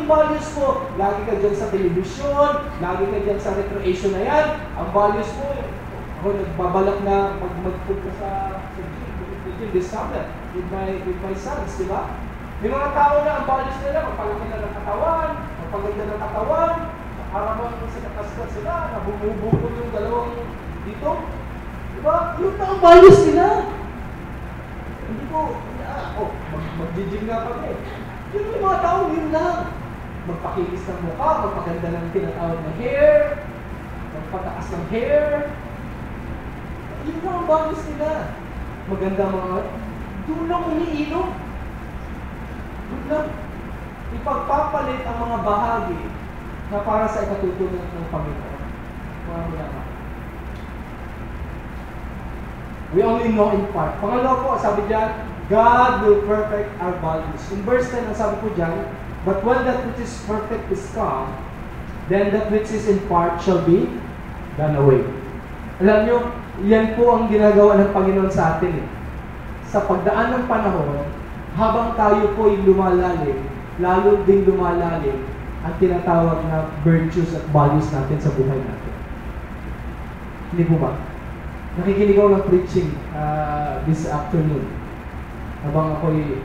values mo, lagi ka dyan sa television, lagi ka dyan sa recreation na yan, ang values mo, ako nagbabalak na mag-punta sa this summer with my sons, di ba? May mga tao na ang values nila, magpalaki na ng katawan, magpaganda ng katawan, harapang sa nakaskat sila, na bumubukol yung 2 dito. Di ba? Yun na ang values nila. Hindi ko, mag-gym nga kami. Yun yung mga tao, yun lang. Magpakilis ng mukha, magpaganda ng tinatawag na hair, magpataas ng hair. Yun na ang values nila. Maganda mga, doon lang umiinom. Good luck. Ipagpapalit ang mga bahagi na para sa ikatutunan ng Panginoon. Mga minamahal. We only know in part. Pangalawa po, sabi diyan, God will perfect our values. In verse 10, ang sabi po diyan, but when that which is perfect is come, then that which is in part shall be done away. Alam nyo, yan po ang ginagawa ng Panginoon sa atin. Sa pagdaan ng panahon, habang tayo po ay lumalalim, lalo ding lumalalim ang tinatawag na virtues at values natin sa buhay natin. Hindi po ba? Nakikinig ako ng preaching this afternoon. Habang ako'y,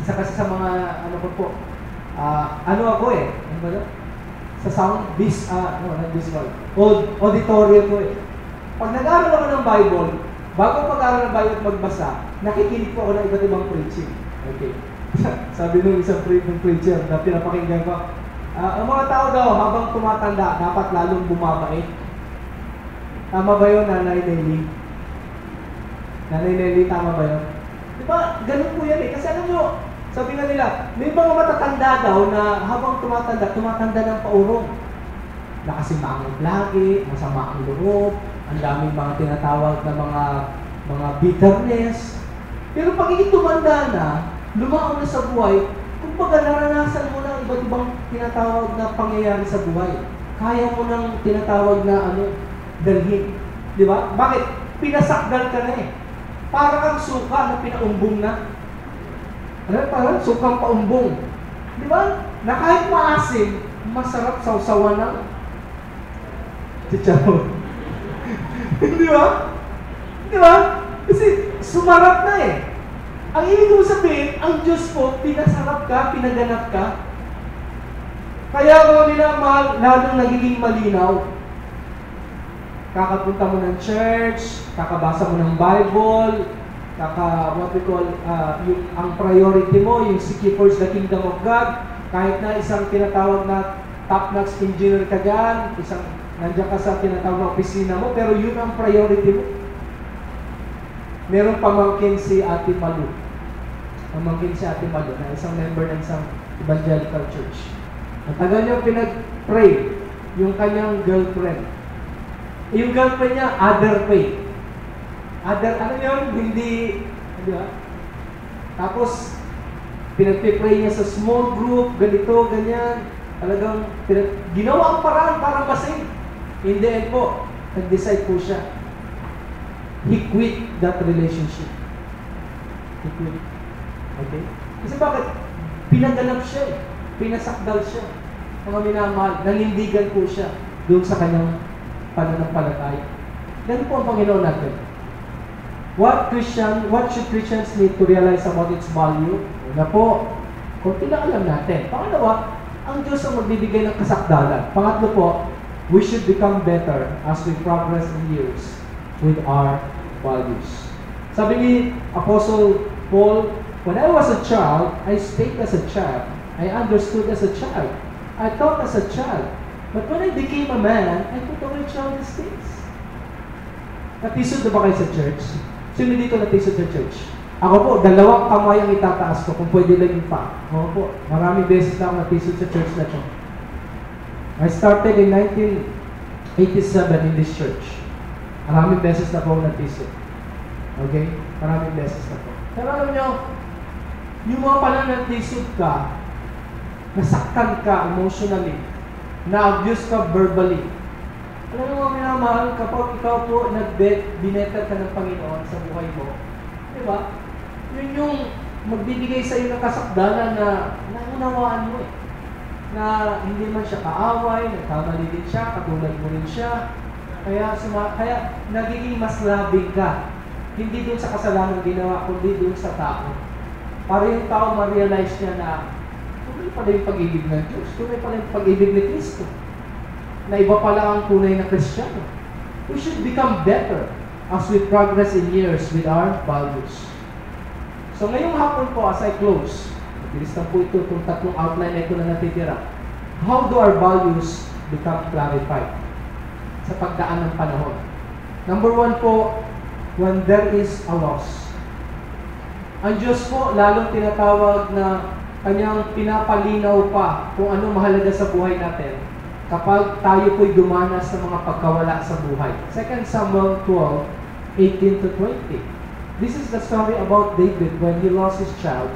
isa kasi sa mga, ano po, ano ako eh, ano ba yun? Sa sound, not visual, auditorium ko eh. Pag nag-aaral ako ng Bible, bago pag-aaral ng Bible at magbasa, nakikinig po ako ng iba't ibang preaching. Okay. Sabi nung isang preacher na pinapakinggan ko, ang mga tao daw, habang tumatanda, dapat lalong bumabait. Tama ba yun, Nanay Nelly? Nanay Nelly, tama ba yun? Diba, ganun po yan eh. Kasi alam nyo, sabi nga nila, may mga matatanda daw na habang tumatanda ng paurong. Nakasimangang lagi, masama ang loob, ang daming mga tinatawag na mga bitterness. Pero pag hindi tumanda na, lumaon na sa buhay, kumbaga naranasan mo ng iba't ibang tinatawag na pangyayari sa buhay. Kaya mo ng tinatawag na dalhin. Di ba? Bakit? Pinasakdal ka na eh. Para kang suka na pinaumbong na. Parang sukang paumbong. Di ba? Na kahit maasim, masarap sausawan ng chicharon. Di ba? Di ba? Kasi sumarap na eh. Ang ibig ko sabihin, ang Diyos po, pinasarap ka, pinaganap ka. Kaya mga minamahal, lalong nagiging malinaw. Kakapunta mo ng church, kakabasa mo ng Bible, ang priority mo, yung seek first the kingdom of God, kahit na isang tinatawag na top-notch engineer ka dyan, nandiyan ka sa tinatawag na opisina mo, pero yun ang priority mo. Merong pamangkin si Ate Malu. Pamangkin si Ate Malu, na isang member ng isang evangelical church. Ang tagal niya pinag-pray, yung kanyang girlfriend. Yung girlfriend niya, other way. Ano yun? Hindi, di ba? Tapos, pinag-pray niya sa small group, ganito, ganyan. Talagang, ginawa ang paraan para masing. In the end po, nag-decide po siya. He quit that relationship. He quit. Okay? Kasi bakit? Pinaganap siya eh. Pinasakdal siya. Mga minamahal, nanindigan po siya doon sa kanyang pananampalataya. Ganun po ang Panginoon natin. What should Christians need to realize about its value? Una po, kunti lang alam natin. Pangalawa, ang Diyos ang magbibigay ng kasakdalan. Pangatlo po, we should become better as we progress in years with our values. Sabi ni Apostle Paul, when I was a child, I spake as a child. I understood as a child. I thought as a child. But when I became a man, I put away childish things. Natisod na ba kayo sa church? Sino dito natisod sa church? Ako po, 2 kamay ang itataas ko kung pwede lang yung pa. Ako po, maraming beses na ako natisod sa church na to. I started in 1987 in this church. Maraming beses na po ako natisod. Okay? Maraming beses na po. Pero alam nyo, yung mga pananatisod ka, nasaktan ka emotionally, na-abuse ka verbally. Alam mo mga minamahal, kapag ikaw po bineta ka ng Panginoon sa buhay mo, di ba? Yun yung magbibigay sa iyo ng kasakdalan na naunawaan mo eh. Na hindi man siya kaaway, nagkamali din siya, katulad mo rin siya. Kaya nagiging mas labing ka. Hindi dun sa kasalanan ginawa, kundi dun sa tao. Para yung tao ma-realize niya na tunay pala yung pag-ibig ng Diyos, tunay pala yung pag-ibig ni Kristo. Na iba pala ang tunay na Kristiyano. We should become better as we progress in years with our values. So ngayong hapon po, as I close, mabilis na po ito, itong tatlong outline na ito na natitira. How do our values become clarified sa pagdaan ng panahon? Number 1 po, when there is a loss. Ang Diyos po, lalong tinatawag na kanyang pinapalinaw pa kung ano mahalaga sa buhay natin kapag tayo po'y dumanas sa mga pagkawala sa buhay. 2 Samuel 12:18 to 20. This is the story about David when he lost his child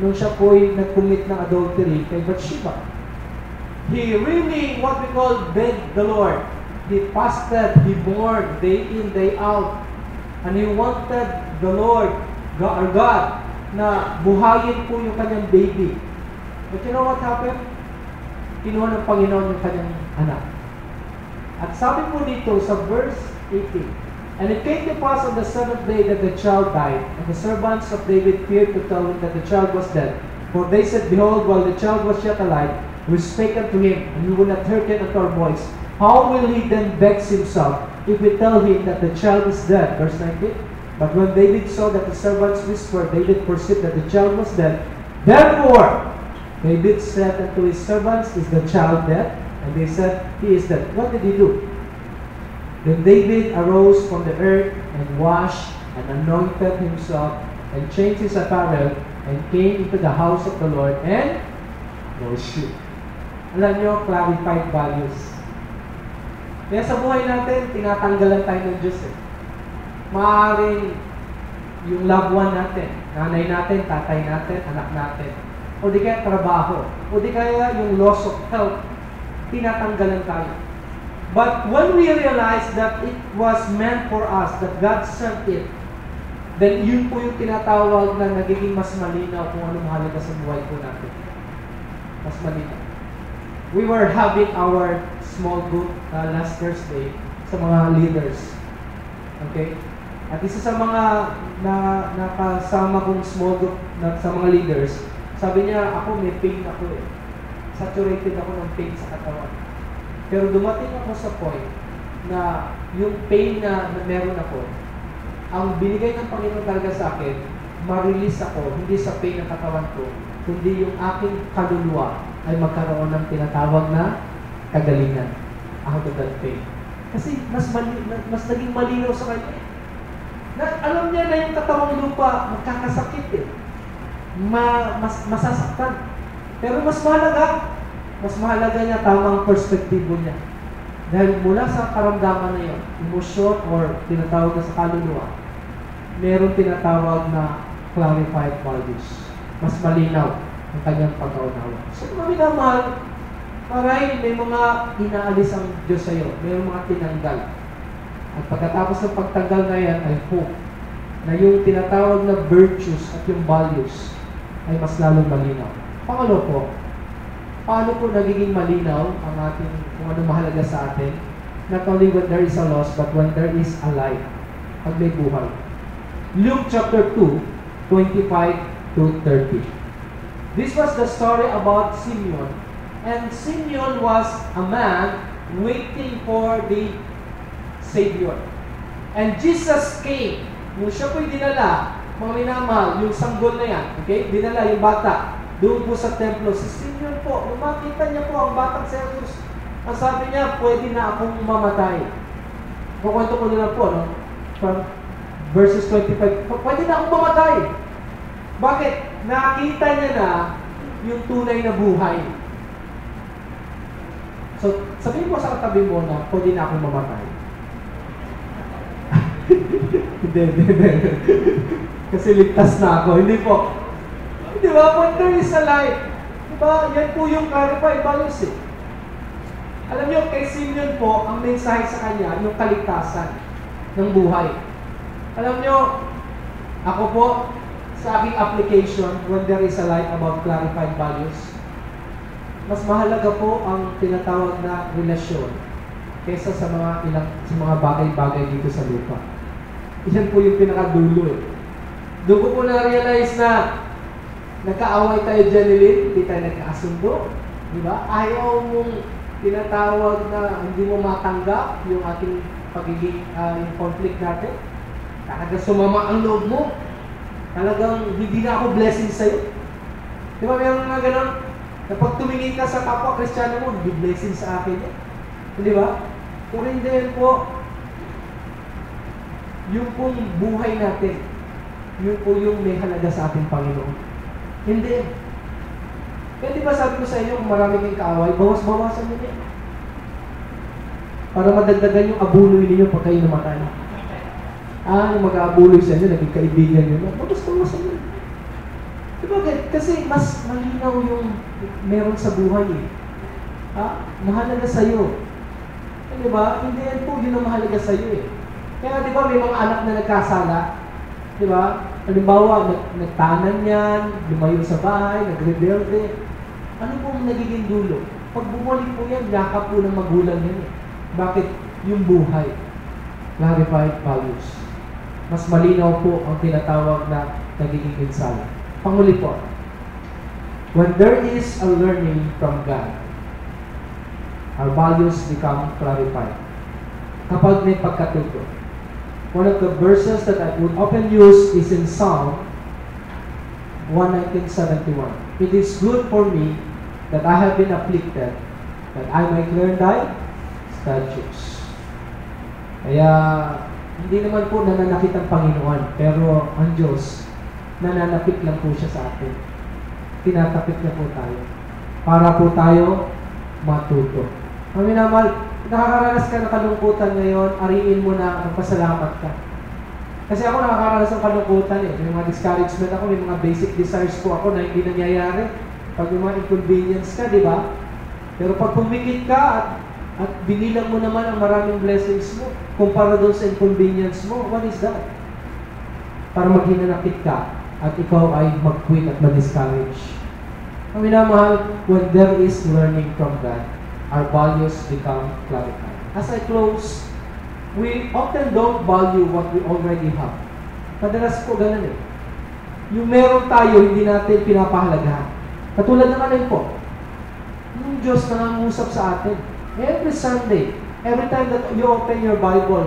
nung siya po'y nag-commit ng adultery kay Bathsheba. He really, what we call, begged the Lord. He fasted, he mourned day in, day out. And he wanted the Lord, God, na buhayin po yung kanyang baby. But you know what happened? Kinuha ng Panginoon yung kanyang anak. At sabi po dito sa verse 18, "And it came to pass on the 7th day that the child died, and the servants of David feared to tell him that the child was dead. For they said, Behold, while the child was yet alive, we spake unto him, and he would not hearken unto our voice. How will he then vex himself, if we tell him that the child is dead?" Verse 19. "But when David saw that the servants whispered, David perceived that the child was dead. Therefore David said unto his servants, Is the child dead? And they said, He is dead." What did he do? "Then David arose from the earth, and washed, and anointed himself, and changed his apparel, and came into the house of the Lord, and worshiped." Alam nyo, clarified values. Kaya sa buhay natin, tinatanggalan tayo ng Diyos eh. Maaaring yung loved one natin, nanay natin, tatay natin, anak natin, o di kaya trabaho, o di kaya yung loss of health, tinatanggalan tayo. But when we realize that it was meant for us, that God sent it, then yun po yung tinatawag na nagiging mas malinaw kung ano mahalaga sa buhay po natin. Mas malinaw. We were having our small group last Thursday sa mga leaders. Okay? At isa sa mga nakasama kong small group sa mga leaders, sabi niya, ako may pain ako eh. Saturated ako ng pain sa katawan. Pero dumating ako sa point na yung pain na meron ako, ang binigay ng Panginoon talaga sa akin, ma-release ako, hindi sa pain ng katawan ko, kundi yung aking kaluluwa ay magkaroon ng tinatawag na kagalingan out of that pain. Kasi mas naging malinaw sa kanya. Alam niya na yung katawang lupa magkakasakit eh. Masasaktan. Pero mas mahalaga niya tamang perspektibo niya. Dahil mula sa karamdaman na yun, emosyon or tinatawag na sa kaluluwa, meron tinatawag na clarified values. Mas malinaw ang kanyang pag-aunawa. So, kung minamahal, maray may mga inaalis ang Diyos sa iyo, may mga tinanggal. At pagkatapos ng pagtanggal na yan, ay hope na yung tinatawag na virtues at yung values ay mas lalong malinaw. Pangalo po, paano po nagiging malinaw ang ating kung ano mahalaga sa atin? Not only when there is a loss, but when there is a life. Pag may buhay. Luke chapter 2, 25 to 30. This was the story about Simeon. And Simeon was a man waiting for the Savior. And Jesus came. Nung siya po'y dinala, mga minamahal, yung sanggol na yan, okay? Dinala yung bata. Doon po sa templo. Si Simeon po, nung makita niya po ang batang si Jesus, ang sabi niya, pwede na akong mamatay. Kukwento ko nila po, no? From verses 25, pwede na akong mamatay. Bakit? Nakita niya na yung tunay na buhay. So, sabihin mo sa katabi mo na pwede na akong mamatay. Hindi. Kasi ligtas na ako. Hindi po. Di ba? When there is a life, di ba? Yan po yung clarified values eh. Alam niyo, kay Simeon po, ang mensahe sa kanya, yung kaligtasan ng buhay. Alam niyo, ako po, sa aking application, when there is a life about clarified values, mas mahalaga po ang tinatawag na relasyon kaysa sa mga bagay-bagay dito sa lupa. Iyan po yung pinakadulo eh. Doon ko po na-realize na nagkaaway tayo dyan ni Lynn, hindi tayo nagkasundo. Di ba? Ayaw mong tinatawag na hindi mo matanggap yung ating pagiging yung conflict natin. Talaga sumama ang loob mo. Talagang hindi na ako blessing sa'yo. Di ba mayroon nga gano'n? Kapag tumingin ka sa kapwa Kristiyano mo, hindi blessing sa akin yan. Di ba? Kung hindi po, yung pong buhay natin, yun po yung may halaga sa ating Panginoon. Hindi. Kaya di ba sabi ko sa inyo, kung marami kayong kaaway, bawas-bawasan nyo yan. Para madagdagan yung abuloy ninyo pag kayo namatay. Yung mag-aabuloy sa inyo, naging kaibigan nyo, bawas-bawasan nyo. Diba? Kasi mas malinaw yung meron sa buhay eh. Mahalaga sa'yo. Diba? Hindi yan po yun ang mahalaga sa'yo eh. Kaya di ba may mga anak na nagkasala? Di ba? Halimbawa, nagtanan yan, lumayo sa bahay, nagrebelde. Ano pong nagiging dulo? Pag bumalik po yan, yakap po ng magulang yan eh. Bakit? Yung buhay. Clarified values. Mas malinaw po ang tinatawag na nagiging pinsala. Panghuli po. When there is a learning from God, our values become clarified. Kapag may pagkatuto. One of the verses that I would often use is in Psalm 119:71. It is good for me that I have been afflicted, that I might learn thy statutes. Kaya, hindi naman po nananakit ang Panginoon, pero ang Diyos, nananakit lang po siya sa atin. Tinatapit niya po tayo. Para po tayo matuto. Ang minamahal, nakakaranas ka ng kalungkutan ngayon, ariin mo na magpasalamat ka. Kasi ako nakakaranas ng kalungkutan eh. May mga discouragement ako, may mga basic desires po ako na hindi nangyayari. Pag may mga inconvenience ka, di ba? Pero pag pumikit ka at binilang mo naman ang maraming blessings mo, kumpara doon sa inconvenience mo, what is that? Para maghinanakit ka at ikaw ay mag-quit at mag-discourage. Ang minamahal, when there is learning from God, our values become clarified. As I close, we often don't value what we already have. Madalas po ganun eh. Yung meron tayo, hindi natin pinapahalagahan. Katulad ng alin po, yung Diyos na nangungusap sa atin. Every Sunday, every time that you open your Bible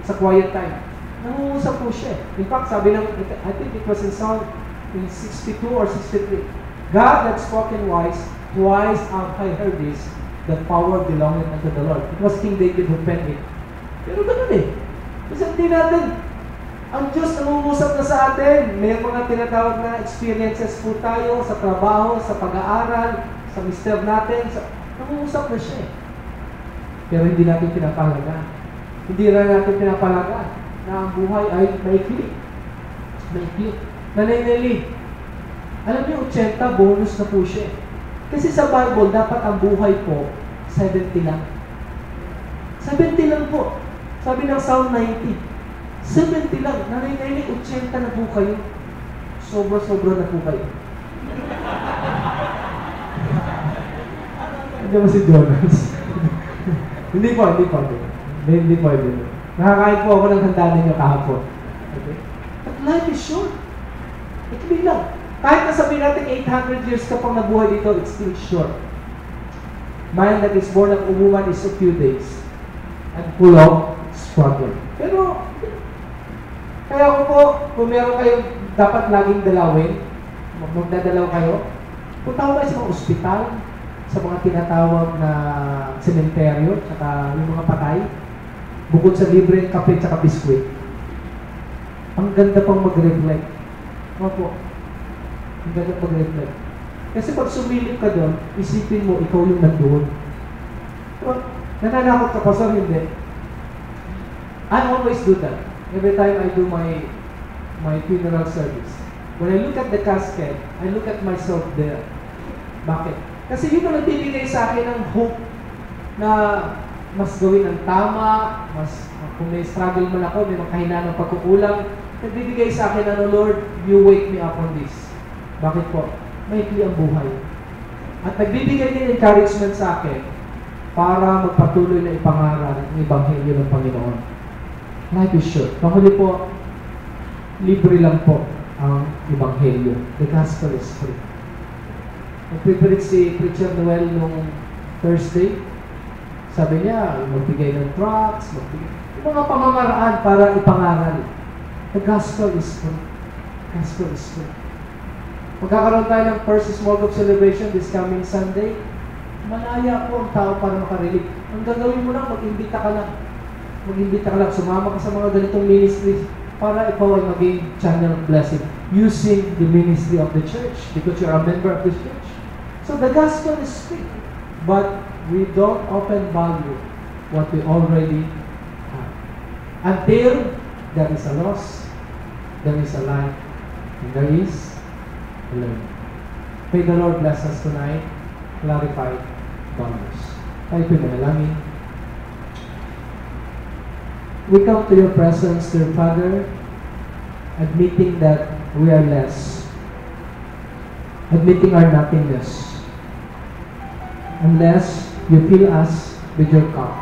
sa quiet time, nangungusap po siya. In fact, sabi ng, I think it was in Psalm 62 or 63, God that spoken wise, twice have I heard this, the power belonging unto the Lord. It was King David who penned it. Pero ganun eh. Kasi hindi natin, ang Diyos nangungusap na sa atin. May mga tinatawag na experiences po tayo sa trabaho, sa pag-aaral, sa mister natin. Nangungusap na siya eh. Pero hindi natin pinapahalagaan. Hindi rin natin pinapahalagaan na ang buhay ay maikli. Maikli. Nanay-nali. Alam niyo, 80 bonus na po siya eh. Kasi sa Bible, dapat ang buhay po, 70 lang. 70 lang po. Sabi ng Psalm 90, 70 lang. Nanay-nai, 80 na po kayo. Sobra-sobra na po kayo. Hindi mo si Jonas. Hindi po. Nakakain po ako ng handa ninyo kahapon. Okay? But life is short. Ikli lang. Kahit nasabihin natin 800 years ka pang nabuhay dito, it's still short. Man that is born of a woman is a few days and full of struggle. Pero, kaya ko po, kung meron kayong dapat laging dalawin, magdadalaw kayo, punta ko kayo sa mga ospital, sa mga tinatawag na sementeryo, saka yung mga patay, bukod sa libre, kape, saka biskwit. Ang ganda pang mag-reflect. Ano po? Ang ganda mag-reflect. Kasi pag sumilip ka doon, isipin mo, ikaw yung nandoon. So, nananakot ka pa, so hindi. I always do that. Every time I do my funeral service. When I look at the casket, I look at myself there. Bakit? Kasi yun ang nagbibigay sa akin ng hope na mas gawin ang tama, kung may struggle man ako, may makahinaan ng pagkukulang, nagbibigay sa akin na, Lord, you wake me up on this. Bakit po? Maikli ang buhay. At nagbibigay din encouragement sa akin para magpatuloy na ipangaral ang Ebanghelyo ng Panginoon. Life is short. Panghuli po, libre lang po ang Ebanghelyo. The Gospel is free. Nag-preach si Preacher Noel nung Thursday. Sabi niya, magbigay ng tracts, yung mga pamamaraan para ipangaral. The Gospel is free. The Gospel is free. Magkakaroon tayo ng first small group celebration this coming Sunday. Malaya po ang tao para makarinig. Ang gagawin mo lang, mag-imbita ka lang. Sumama ka sa mga ganitong ministries para ikaw ay maging channel of blessing using the ministry of the church because you're a member of this church. So the gospel is free, but we don't often value what we already have. Until there is a loss, there is a life, and there is a learning. May the Lord bless us tonight, clarify values. Tayo po'y manalangin. We come to your presence, dear Father, admitting that we are less, admitting our nothingness, unless you fill us with your cup.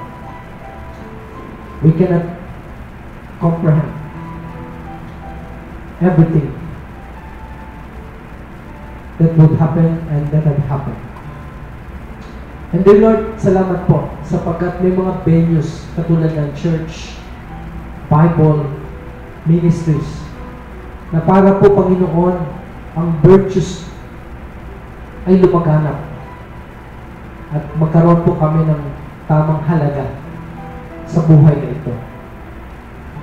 We cannot comprehend everything that would happen and that had happened. And dear Lord, salamat po sapagkat may mga venues katulad ng church, Bible, ministries, na para po, Panginoon, ang virtues ay lumaganap at magkaroon po kami ng tamang halaga sa buhay na ito.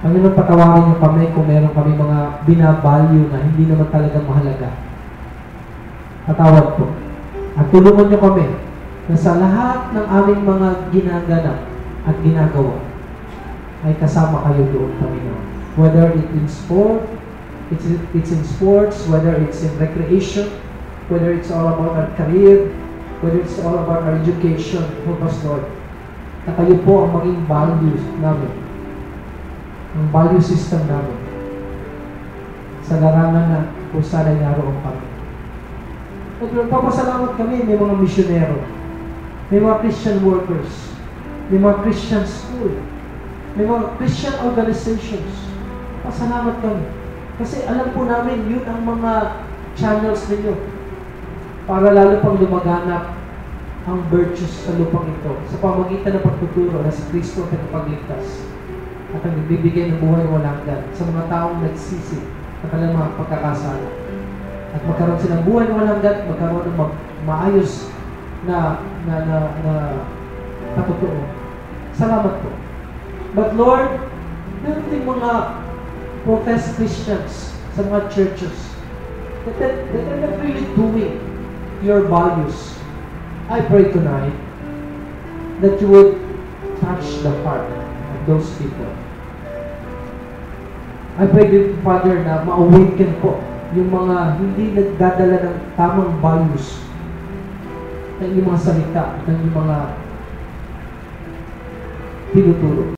Panginoon, patawarin niyo kami kung meron kami mga binavalue na hindi naman talaga mahalaga. Patawad po. At tulungan niyo kami na sa lahat ng aming mga ginaganap at ginagawa ay kasama kayo doon, Panginoon. Whether it's in sports, whether it's in recreation, whether it's all about our career, whether it's all about our education, help us, Lord, na kayo po ang maging values namin, ang value system namin sa larangan na kung saan ay naroon kami. At papasalamat kami, may mga misyonero, may mga Christian workers, may mga Christian school, may mga Christian organizations. Pasalamat kami. Kasi alam po namin, yun ang mga channels ninyo para lalo pang lumaganap ang virtues sa lupang ito sa pamagitan ng pagtuturo na si Kristo ang tagapagligtas at ang nagbibigay ng buhay walang hanggan sa mga taong nagsisi at kanilang mga pagkakasala. At magkaroon silang buhay walang hanggan, magkaroon ng maayos na katotoo. Salamat po. But Lord, meron din mga professed Christians sa mga churches that are not really doing your values. I pray tonight that you would touch the heart of those people. I pray, dear Father, na ma-awaken po yung mga hindi nagdadala ng tamang values ng iyong mga salita, ng iyong mga tinuturo.